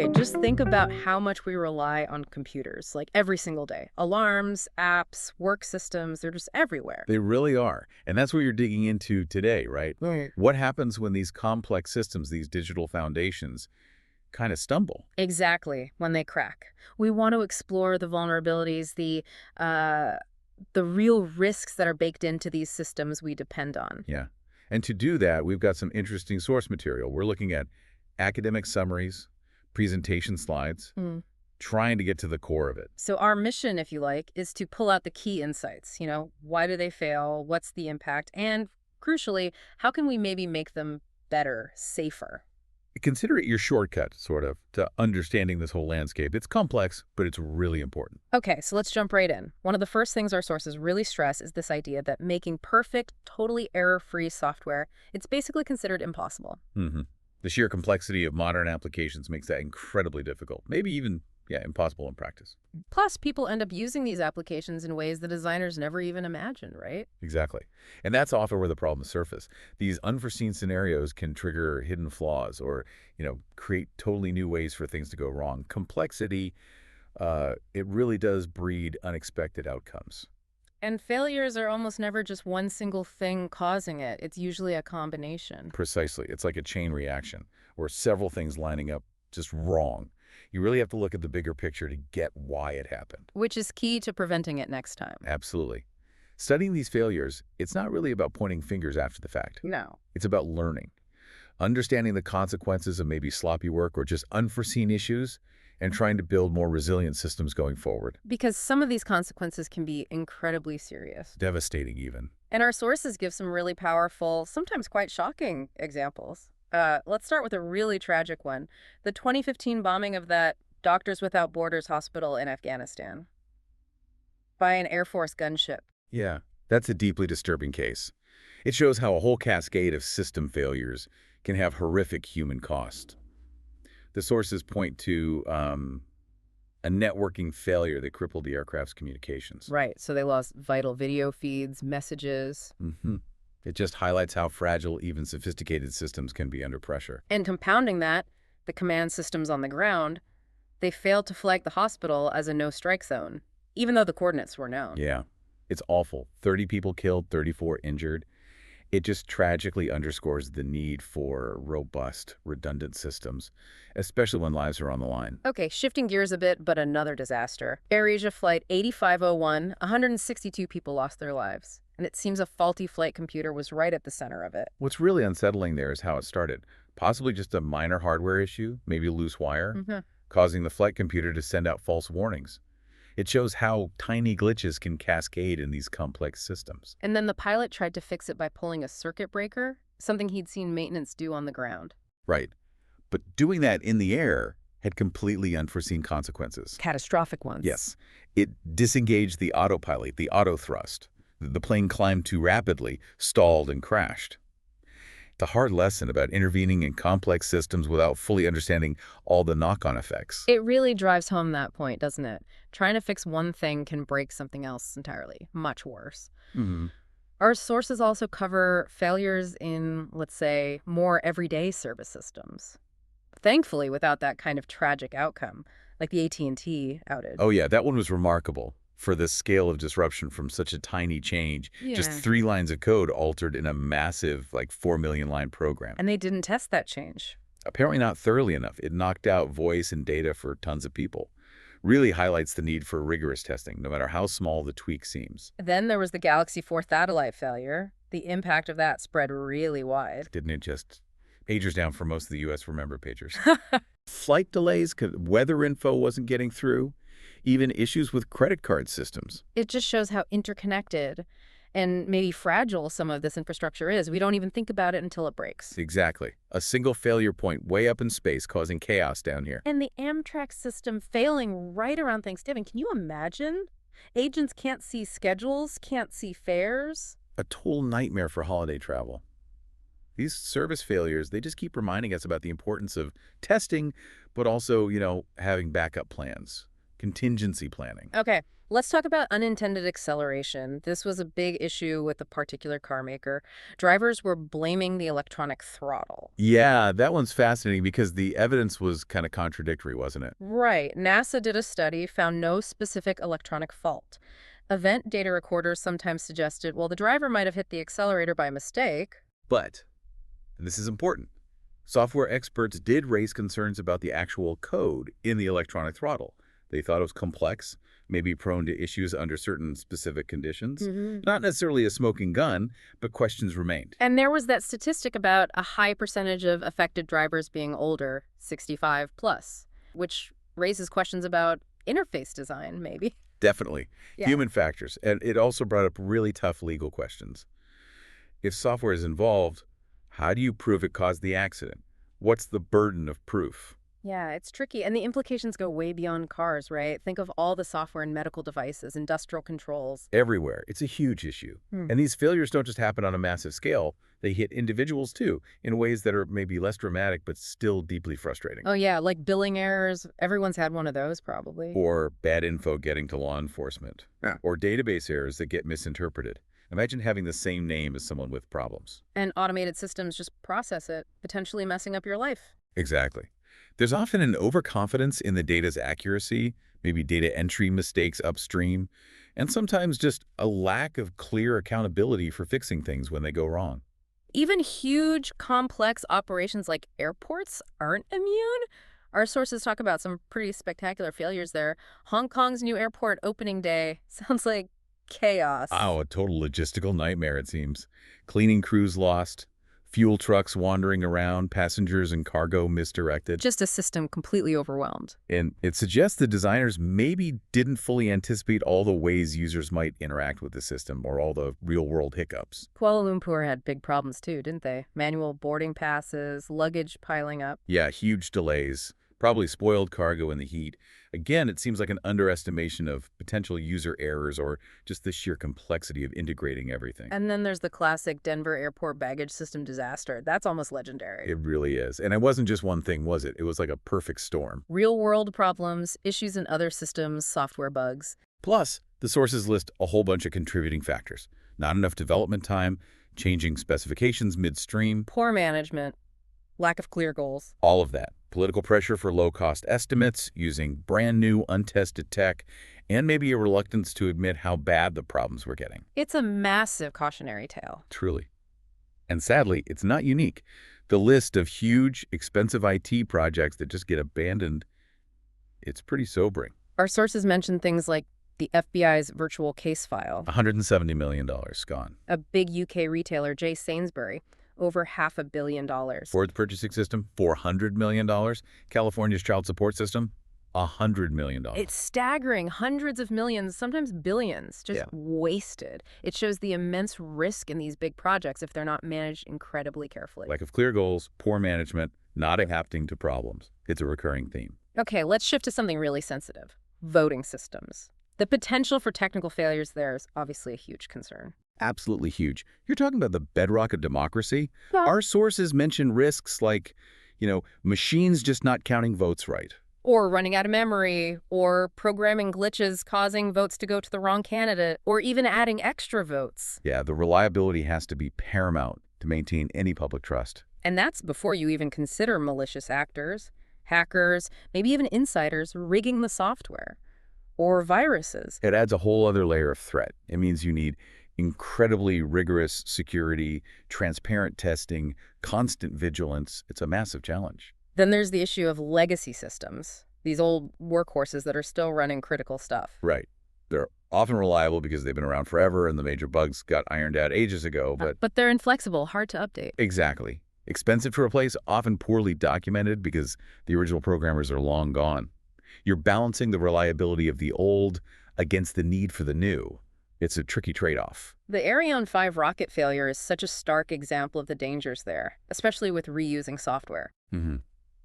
Okay, just think about how much we rely on computers, like every single day. Alarms, apps, work systems, they're just everywhere. They really are. And that's what you're digging into today, right? Right. What happens when these complex systems, these digital foundations, kind of stumble? Exactly, when they crack. We want to explore the vulnerabilities, uh, the real risks that are baked into these systems we depend on. Yeah. And to do that, we've got some interesting source material. We're looking at academic summaries, presentation slides, trying to get to the core of it. So our mission, if you like, is to pull out the key insights. Why do they fail? What's the impact? And crucially, how can we maybe make them better, safer? Consider it your shortcut, sort of, to understanding this whole landscape. It's complex, but it's really important. Okay, so let's jump right in. One of the first things our sources really stress is this idea that making perfect, totally error-free software, it's basically considered impossible. hmm The sheer complexity of modern applications makes that incredibly difficult, maybe even, yeah, impossible in practice. Plus, people end up using these applications in ways the designers never even imagined, right? Exactly. And that's often where the problems surface. These unforeseen scenarios can trigger hidden flaws or, create totally new ways for things to go wrong. Complexity, it really does breed unexpected outcomes. And failures are almost never just one single thing causing it. It's usually a combination. Precisely. It's like a chain reaction where several things lining up just wrong. You really have to look at the bigger picture to get why it happened. Which is key to preventing it next time. Absolutely. Studying these failures, it's not really about pointing fingers after the fact. No. It's about learning, understanding the consequences of maybe sloppy work or just unforeseen issues, and trying to build more resilient systems going forward. Because some of these consequences can be incredibly serious. Devastating, even. And our sources give some really powerful, sometimes quite shocking examples. Let's start with a really tragic one. The 2015 bombing of that Doctors Without Borders hospital in Afghanistan by an Air Force gunship. Yeah, that's a deeply disturbing case. It shows how a whole cascade of system failures can have horrific human cost. The sources point to a networking failure that crippled the aircraft's communications. Right, so they lost vital video feeds, messages. It just highlights how fragile even sophisticated systems can be under pressure. And compounding that, the command systems on the ground, they failed to flag the hospital as a no-strike zone, even though the coordinates were known. Yeah, it's awful. 30 people killed, 34 injured. It just tragically underscores the need for robust, redundant systems, especially when lives are on the line. Okay, shifting gears a bit, but another disaster. AirAsia Flight 8501, 162 people lost their lives. And it seems a faulty flight computer was right at the center of it. What's really unsettling there is how it started. Possibly just a minor hardware issue, maybe a loose wire, causing the flight computer to send out false warnings. It shows how tiny glitches can cascade in these complex systems. And then the pilot tried to fix it by pulling a circuit breaker, something he'd seen maintenance do on the ground. Right. But doing that in the air had completely unforeseen consequences. Catastrophic ones. Yes. It disengaged the autopilot, the auto thrust. The plane climbed too rapidly, stalled, and crashed. It's a hard lesson about intervening in complex systems without fully understanding all the knock-on effects. It really drives home that point, doesn't it? Trying to fix one thing can break something else entirely, much worse. Our sources also cover failures in, let's say, more everyday service systems. Thankfully, without that kind of tragic outcome, like the AT&T outage. Oh yeah, that one was remarkable for the scale of disruption from such a tiny change. Just 3 lines of code altered in a massive, like 4 million line program. And they didn't test that change. Apparently not thoroughly enough. It knocked out voice and data for tons of people. Really highlights the need for rigorous testing, no matter how small the tweak seems. Then there was the Galaxy 4 satellite failure. The impact of that spread really wide. Didn't it just pagers down for most of the U.S. Remember pagers? Flight delays, weather info wasn't getting through, even issues with credit card systems. It just shows how interconnected and maybe fragile some of this infrastructure is. We don't even think about it until it breaks. Exactly. A single failure point way up in space causing chaos down here. And the Amtrak system failing right around Thanksgiving. Can you imagine? Agents can't see schedules, can't see fares. A total nightmare for holiday travel. These service failures, they just keep reminding us about the importance of testing, but also, having backup plans, contingency planning. Okay, Let's talk about unintended acceleration. This was a big issue with a particular car maker. Drivers were blaming the electronic throttle. Yeah, that one's fascinating because the evidence was kind of contradictory, wasn't it? Right. NASA did a study, found no specific electronic fault. Event data recorders sometimes suggested, well, the driver might have hit the accelerator by mistake. But, and this is important, software experts did raise concerns about the actual code in the electronic throttle. They thought it was complex, maybe prone to issues under certain specific conditions. Not necessarily a smoking gun, but questions remained. And there was that statistic about a high percentage of affected drivers being older, 65 plus, which raises questions about interface design, maybe. Definitely. Yeah. Human factors. And it also brought up really tough legal questions. If software is involved, how do you prove it caused the accident? What's the burden of proof? Yeah, it's tricky. And the implications go way beyond cars, right? Think of all the software in medical devices, industrial controls. Everywhere. It's a huge issue. And these failures don't just happen on a massive scale. They hit individuals, too, in ways that are maybe less dramatic but still deeply frustrating. Oh, yeah, like billing errors. Everyone's had one of those, probably. Or bad info getting to law enforcement. Yeah. Or database errors that get misinterpreted. Imagine having the same name as someone with problems. And automated systems just process it, potentially messing up your life. Exactly. There's often an overconfidence in the data's accuracy, maybe data entry mistakes upstream, and sometimes just a lack of clear accountability for fixing things when they go wrong. Even huge, complex operations like airports aren't immune. Our sources talk about some pretty spectacular failures there. Hong Kong's new airport opening day sounds like chaos. Oh, a total logistical nightmare, it seems. Cleaning crews lost, fuel trucks wandering around, passengers and cargo misdirected. Just a system completely overwhelmed. And it suggests the designers maybe didn't fully anticipate all the ways users might interact with the system or all the real-world hiccups. Kuala Lumpur had big problems too, didn't they? Manual boarding passes, luggage piling up. Yeah, huge delays, probably spoiled cargo in the heat. Again, it seems like an underestimation of potential user errors or just the sheer complexity of integrating everything. And then there's the classic Denver airport baggage system disaster. That's almost legendary. It really is. And it wasn't just one thing, was it? It was like a perfect storm. Real-world problems, issues in other systems, software bugs. Plus, the sources list a whole bunch of contributing factors. Not enough development time, changing specifications midstream, Poor management, lack of clear goals. all of that. Political pressure for low-cost estimates, using brand new, untested tech, and maybe a reluctance to admit how bad the problems were getting. It's a massive cautionary tale. Truly. And sadly, it's not unique. The list of huge, expensive IT projects that just get abandoned, it's pretty sobering. Our sources mention things like the FBI's virtual case file, $170 million gone. a big UK retailer, J. Sainsbury, over $500 million. Ford's purchasing system, $400 million. California's child support system, $100 million. It's staggering. Hundreds of millions, sometimes billions, just wasted. It shows the immense risk in these big projects if they're not managed incredibly carefully. Lack of clear goals, poor management, not adapting to problems. It's a recurring theme. Okay, let's shift to something really sensitive. Voting systems. The potential for technical failures there is obviously a huge concern. Absolutely huge. You're talking about the bedrock of democracy? Yeah. Our sources mention risks like, machines just not counting votes right. Or running out of memory, or programming glitches causing votes to go to the wrong candidate, or even adding extra votes. Yeah, the reliability has to be paramount to maintain any public trust. And that's before you even consider malicious actors, hackers, maybe even insiders rigging the software, or viruses. It adds a whole other layer of threat. It means you need incredibly rigorous security, transparent testing, constant vigilance. It's a massive challenge. Then there's the issue of legacy systems, these old workhorses that are still running critical stuff. Right. They're often reliable because they've been around forever and the major bugs got ironed out ages ago, But they're inflexible, hard to update. Exactly. Expensive to replace, often poorly documented because the original programmers are long gone. You're balancing the reliability of the old against the need for the new. It's a tricky trade-off. The Ariane 5 rocket failure is such a stark example of the dangers there, especially with reusing software.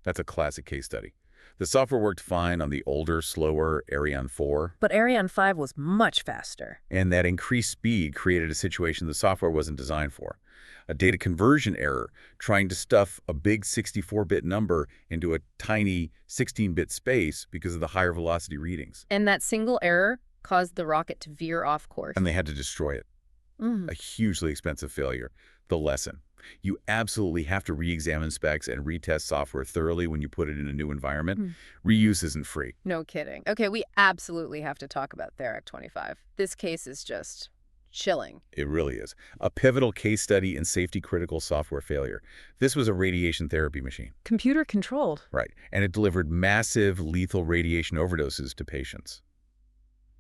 That's a classic case study. The software worked fine on the older, slower Ariane 4. But Ariane 5 was much faster. And that increased speed created a situation the software wasn't designed for. A data conversion error, trying to stuff a big 64-bit number into a tiny 16-bit space because of the higher velocity readings. And that single error caused the rocket to veer off course. And they had to destroy it. Mm. A hugely expensive failure. The lesson. You absolutely have to re-examine specs and retest software thoroughly when you put it in a new environment. Reuse isn't free. No kidding. Okay, we absolutely have to talk about Therac 25. This case is just chilling. It really is. A pivotal case study in safety-critical software failure. This was a radiation therapy machine. Computer controlled. Right. And it delivered massive lethal radiation overdoses to patients.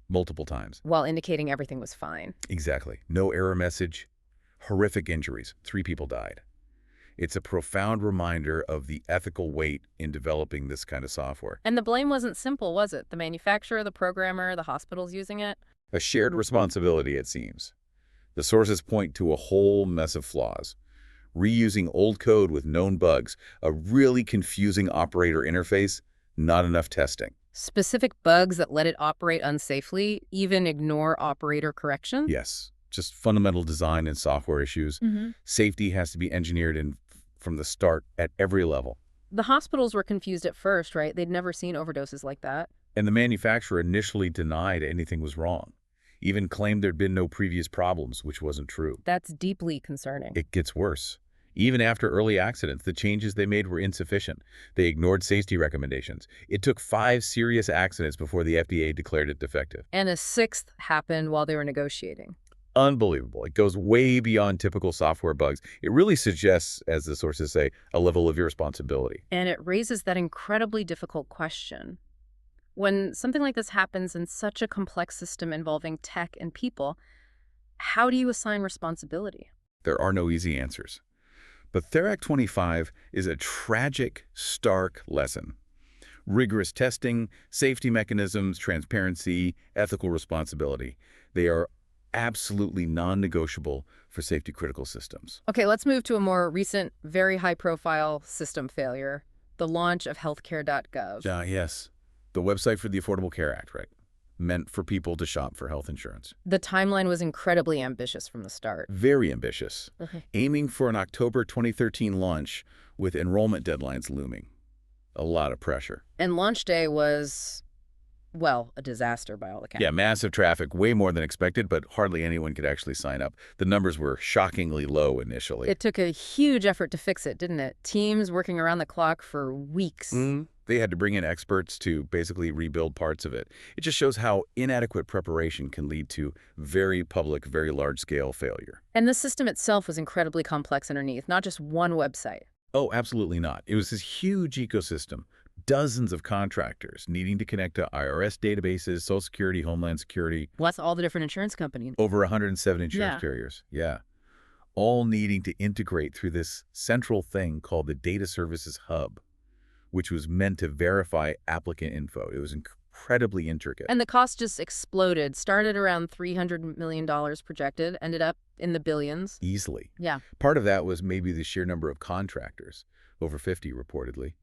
Multiple times. While indicating everything was fine. Exactly. No error message. Horrific injuries. 3 people died. It's a profound reminder of the ethical weight in developing this kind of software. And the blame wasn't simple, was it? The manufacturer, the programmer, the hospitals using it? A shared responsibility, it seems. The sources point to a whole mess of flaws. Reusing old code with known bugs, a really confusing operator interface, not enough testing. Specific bugs that let it operate unsafely, even ignore operator correction? Yes, just fundamental design and software issues. Safety has to be engineered in from the start at every level. The hospitals were confused at first, right? They'd never seen overdoses like that. And the manufacturer initially denied anything was wrong. Even claimed there'd been no previous problems, which wasn't true. That's deeply concerning. It gets worse. Even after early accidents, the changes they made were insufficient. They ignored safety recommendations. It took 5 serious accidents before the FDA declared it defective. And a 6th happened while they were negotiating. Unbelievable. It goes way beyond typical software bugs. It really suggests, as the sources say, a level of irresponsibility. And it raises that incredibly difficult question. When something like this happens in such a complex system involving tech and people, how do you assign responsibility? There are no easy answers. But Therac 25 is a tragic, stark lesson. Rigorous testing, safety mechanisms, transparency, ethical responsibility. They are absolutely non-negotiable for safety-critical systems. Okay, let's move to a more recent, very high-profile system failure, the launch of healthcare.gov. Yes. The website for the Affordable Care Act, right? Meant for people to shop for health insurance. The timeline was incredibly ambitious from the start. Very ambitious. Aiming for an October 2013 launch with enrollment deadlines looming. A lot of pressure. And launch day was, well, a disaster by all accounts. Yeah, massive traffic, way more than expected, but hardly anyone could actually sign up. The numbers were shockingly low initially. It took a huge effort to fix it, didn't it? Teams working around the clock for weeks. They had to bring in experts to basically rebuild parts of it. It just shows how inadequate preparation can lead to very public, very large-scale failure. And the system itself was incredibly complex underneath, not just one website. Oh, absolutely not. It was this huge ecosystem. Dozens of contractors needing to connect to IRS databases, Social Security, Homeland Security. Plus all the different insurance companies. Over 107 insurance carriers. Yeah. All needing to integrate through this central thing called the Data Services Hub, which was meant to verify applicant info. It was incredibly intricate. And the cost just exploded. Started around $300 million projected, ended up in the billions. Easily. Yeah. Part of that was maybe the sheer number of contractors, over 50 reportedly.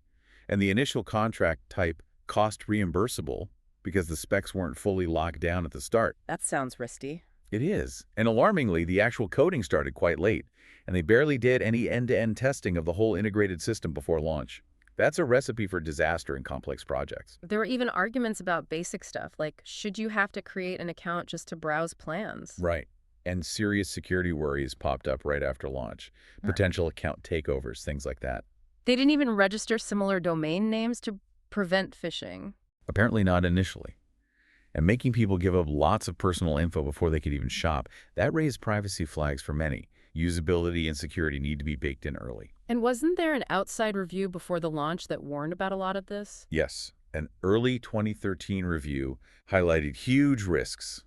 And the initial contract type cost reimbursable because the specs weren't fully locked down at the start. That sounds risky. It is. And alarmingly, the actual coding started quite late, and they barely did any end-to-end testing of the whole integrated system before launch. That's a recipe for disaster in complex projects. There were even arguments about basic stuff, like should you have to create an account just to browse plans? Right. And serious security worries popped up right after launch. Potential account takeovers, things like that. They didn't even register similar domain names to prevent phishing. Apparently not initially. And making people give up lots of personal info before they could even shop, that raised privacy flags for many. Usability and security need to be baked in early. And wasn't there an outside review before the launch that warned about a lot of this? Yes. An early 2013 review highlighted huge risks.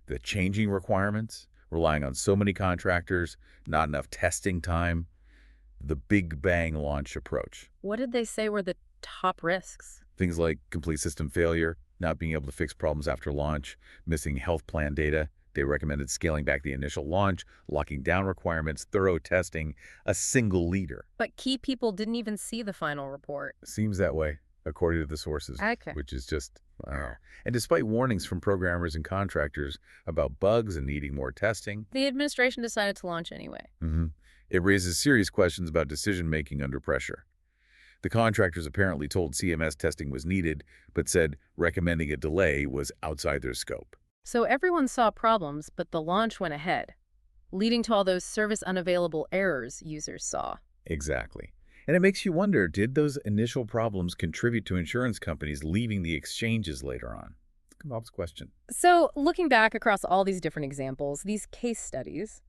The changing requirements, relying on so many contractors, not enough testing time, the Big Bang launch approach. What did they say were the top risks? Things like complete system failure, not being able to fix problems after launch, missing health plan data. They recommended scaling back the initial launch, locking down requirements, thorough testing, a single leader. But key people didn't even see the final report. Seems that way, according to the sources, Okay. which is just, I don't know. And despite warnings from programmers and contractors about bugs and needing more testing, The administration decided to launch anyway. it raises serious questions about decision-making under pressure. The contractors apparently told CMS testing was needed, but said recommending a delay was outside their scope. So everyone saw problems, but the launch went ahead, leading to all those service unavailable errors users saw. Exactly. And it makes you wonder, did those initial problems contribute to insurance companies leaving the exchanges later on? It's Bob's question. So looking back across all these different examples, these case studies,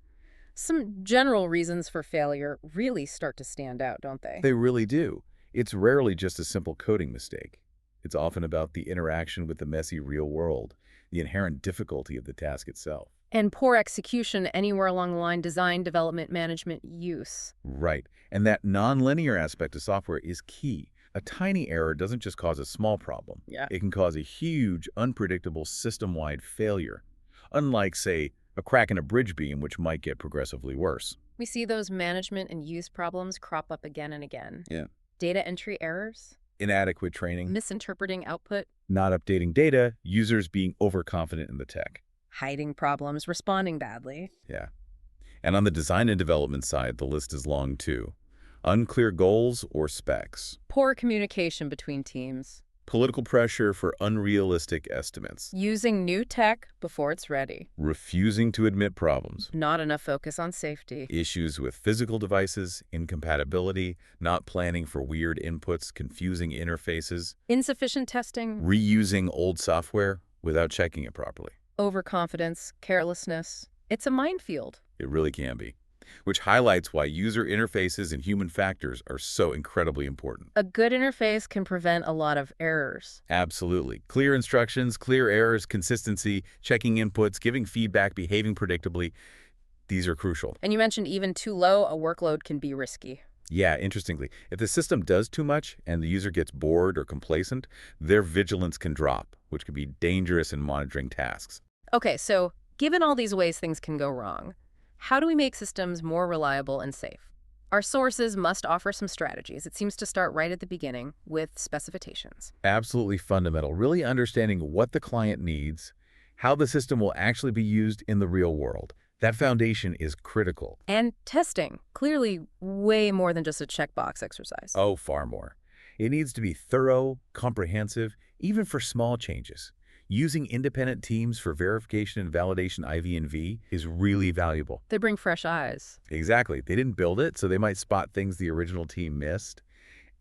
some general reasons for failure really start to stand out, don't they? They really do. It's rarely just a simple coding mistake. It's often about the interaction with the messy real world, the inherent difficulty of the task itself. And poor execution anywhere along the line, design, development, management, use. Right. And that nonlinear aspect of software is key. A tiny error doesn't just cause a small problem. Yeah. It can cause a huge, unpredictable system-wide failure. Unlike, say, a crack in a bridge beam, which might get progressively worse. We see those management and use problems crop up again and again. Yeah. Data entry errors, Inadequate training, misinterpreting output, not updating data, users being overconfident in the tech. hiding problems, responding badly. Yeah. And on the design and development side, the list is long too. Unclear goals or specs. Poor communication between teams. Political pressure for unrealistic estimates. Using new tech before it's ready. Refusing to admit problems. Not enough focus on safety. Issues with physical devices, incompatibility, not planning for weird inputs, confusing interfaces. Insufficient testing. Reusing old software without checking it properly. Overconfidence, carelessness. It's a minefield. It really can be. Which highlights why user interfaces and human factors are so incredibly important. A good interface can prevent a lot of errors. Absolutely. Clear instructions, clear errors, consistency, checking inputs, giving feedback, behaving predictably. These are crucial. And you mentioned even too low a workload can be risky. Yeah, interestingly, if the system does too much and the user gets bored or complacent, their vigilance can drop, which can be dangerous in monitoring tasks. Okay, so given all these ways things can go wrong, how do we make systems more reliable and safe? Our sources must offer some strategies. It seems to start right at the beginning with specifications. Absolutely fundamental. Really understanding what the client needs, how the system will actually be used in the real world. That foundation is critical. And testing, clearly way more than just a checkbox exercise. Oh, far more. It needs to be thorough, comprehensive, even for small changes. Using independent teams for verification and validation IV&V is really valuable. They bring fresh eyes. Exactly. They didn't build it, so they might spot things the original team missed.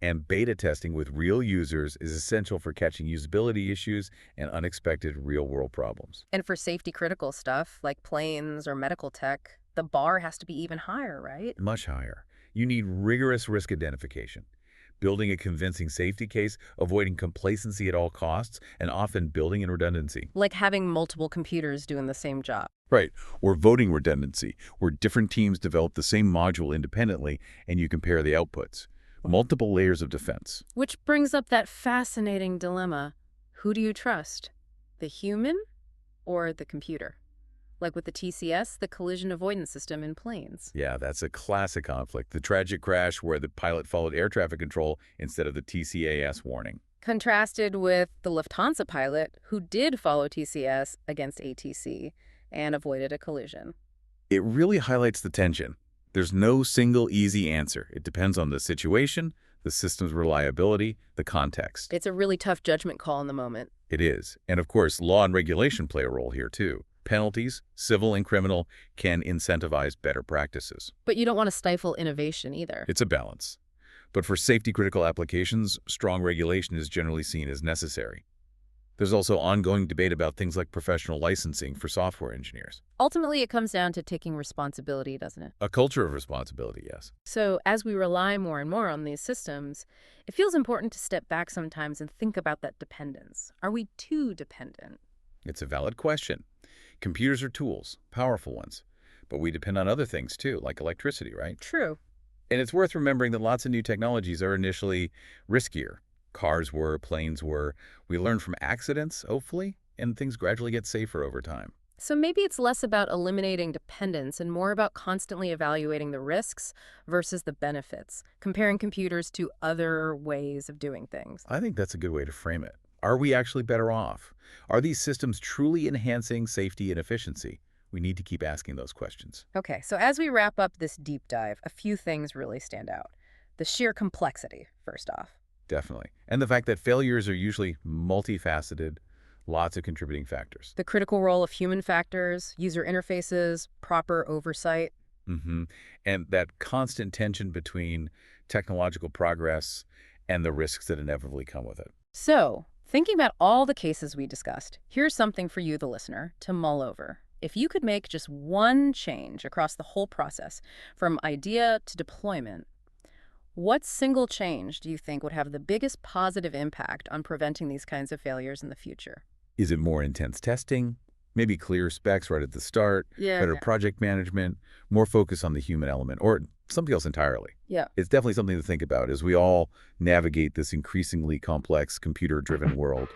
And beta testing with real users is essential for catching usability issues and unexpected real-world problems. And for safety-critical stuff, like planes or medical tech, the bar has to be even higher, right? Much higher. You need rigorous risk identification. Building a convincing safety case, avoiding complacency at all costs, and often building in redundancy. Like having multiple computers doing the same job. Right, or voting redundancy, where different teams develop the same module independently and you compare the outputs. Multiple layers of defense. Which brings up that fascinating dilemma. Who do you trust? The human or the computer? Like with the TCS, the collision avoidance system in planes. Yeah, that's a classic conflict. The tragic crash where the pilot followed air traffic control instead of the TCAS warning. Contrasted with the Lufthansa pilot, who did follow TCS against ATC and avoided a collision. It really highlights the tension. There's no single easy answer. It depends on the situation, the system's reliability, the context. It's a really tough judgment call in the moment. It is. And of course, law and regulation play a role here too. Penalties, civil and criminal, can incentivize better practices. But you don't want to stifle innovation either. It's a balance. But for safety-critical applications, strong regulation is generally seen as necessary. There's also ongoing debate about things like professional licensing for software engineers. Ultimately, it comes down to taking responsibility, doesn't it? A culture of responsibility, yes. So as we rely more and more on these systems, it feels important to step back sometimes and think about that dependence. Are we too dependent? It's a valid question. Computers are tools, powerful ones. But we depend on other things too, like electricity, right? True. And it's worth remembering that lots of new technologies are initially riskier. Cars were, planes were. We learn from accidents, hopefully, and things gradually get safer over time. So maybe it's less about eliminating dependence and more about constantly evaluating the risks versus the benefits, comparing computers to other ways of doing things. I think that's a good way to frame it. Are we actually better off? Are these systems truly enhancing safety and efficiency? We need to keep asking those questions. Okay, so as we wrap up this deep dive, a few things really stand out. The sheer complexity, first off. Definitely. And the fact that failures are usually multifaceted, Lots of contributing factors. The critical role of human factors, user interfaces, proper oversight. hmm And that constant tension between technological progress and the risks that inevitably come with it. So, thinking about all the cases we discussed, here's something for you, the listener, to mull over. If you could make just one change across the whole process, from idea to deployment, what single change do you think would have the biggest positive impact on preventing these kinds of failures in the future? Is it more intense testing? Maybe clear specs right at the start, better project management, more focus on the human element, or something else entirely? Yeah. It's definitely something to think about as we all navigate this increasingly complex computer-driven world.